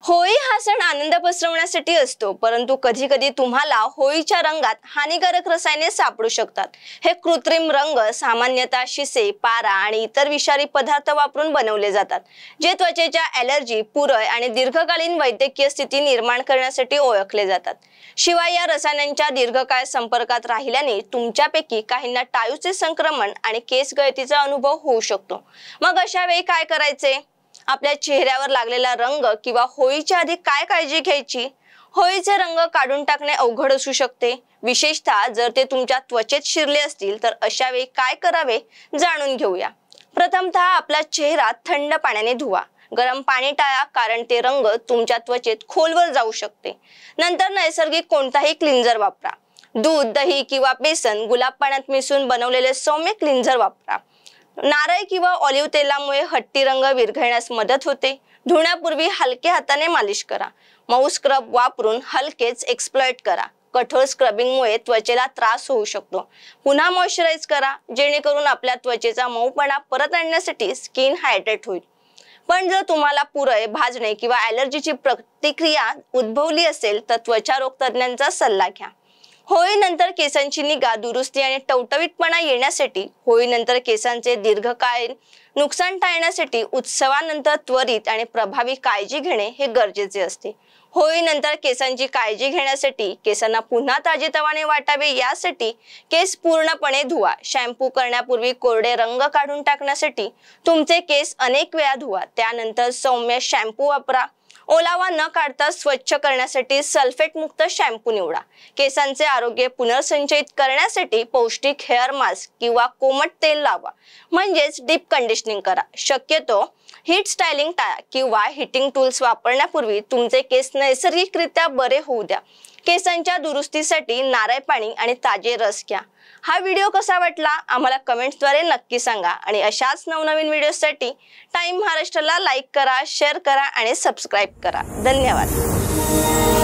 होळी हा सण आनंद पसरवण्यासाठी असतो, परंतु कधी कधी तुम्हाला होळीच्या रंगात हानिकारक रसायने सापडू शकतात। हे कृत्रिम रंग सामान्यतः शिसे, पारा आणि इतर विषारी पदार्थ वापरून बनवले जातात, जे त्वचेच्या ॲलर्जी, पुरळ आणि दीर्घकालीन वैद्यकीय स्थिती निर्माण करण्यासाठी ओळखले जातात। शिवाय या रसायनांच्या दीर्घकाळ संपर्कात राहिल्याने तुमच्यापैकी काहींना टाळूचे संक्रमण आणि केस गळतीचा अनुभव होऊ शकतो। मग अशा वेळी काय करायचे? आपल्या चेहऱ्यावर लागलेला रंग किंवा होळीच्या आधी काय काळजी घ्यायची? होळीचे रंग काढून टाकणे अवघड असू शकते, विशेषतः जर ते तुमच्या त्वचेत शिरले असतील तर अशा वेळी काय करावे जाणून घेऊया। प्रथमतः आपला चेहरा थंड पाण्याने धुवा। गरम पाणी टाळा, कारण ते रंग तुमच्या त्वचेत खोलवर जाऊ शकते। नंतर नैसर्गिक कोणताही क्लिन्झर वापरा। दूध, दही किंवा बेसन, गुलाब पाण्यात मिसळून बनवलेले सौम्य क्लिन्झर वापरा। नारळ किंवा ऑलिव्ह तेलामुळे हट्टी रंग विरघळण्यास मदत होते। धुण्यापूर्वी हलके हाताने मालिश करा। मऊ स्क्रब वापरून हलकेच एक्सप्लॉइट करा। कठोर स्क्रबिंगमुळे त्वचेला त्रास होऊ शकतो। पुन्हा मॉइश्चराइज करा, जेणेकरून आपल्या त्वचेचा मऊपणा परत आणण्यासाठी स्किन हायड्रेट होईल। पण जर तुम्हाला पुरळ, भाजणे किंवा ॲलर्जीची प्रतिक्रिया उद्भवली असेल तर त्वचा रोग तज्ञांचा सल्ला घ्या। होळीनंतर केसांची निगा, दुरुस्ती आणि टवटवीतपणा येण्यासाठी, होळीनंतर केसांचे दीर्घकालीन नुकसान टाळण्यासाठी उत्सवानंतर त्वरित आणि प्रभावी काळजी घेणे हे गरजेचे असते। होळीनंतर केसांची काळजी घेण्यासाठी, केसांना पुन्हा ताजेतवाने वाटावे यासाठी केस पूर्णपणे धुवा। शॅम्पू करण्यापूर्वी कोरडे रंग काढून टाकण्यासाठी तुमचे केस अनेक वेळा धुवा। त्यानंतर सौम्य शॅम्पू वापरा। ओलावा न काढता स्वच्छ करण्यासाठी सल्फेट मुक्त शॅम्पू निवडा। केसांचे आरोग्य पुनर्संचयित करण्यासाठी पौष्टिक हेअर मास्क किंवा कोमट तेल लावा, म्हणजेच डीप कंडिशनिंग करा। शक्यतो हीट स्टायलिंग टाळा किंवा हीटिंग टूल्स वापरण्यापूर्वी तुमचे केस नैसर्गिकरित्या बरे होऊ द्या। केसांच्या दुरुस्तीसाठी नारळ पाणी आणि ताजे रस घ्या। हा व्हिडिओ कसा वाटला आम्हाला कमेंट्सद्वारे नक्की सांगा आणि अशाच नवनवीन व्हिडिओसाठी टाइम महाराष्ट्राला लाईक करा, शेअर करा आणि सबस्क्राइब करा। धन्यवाद।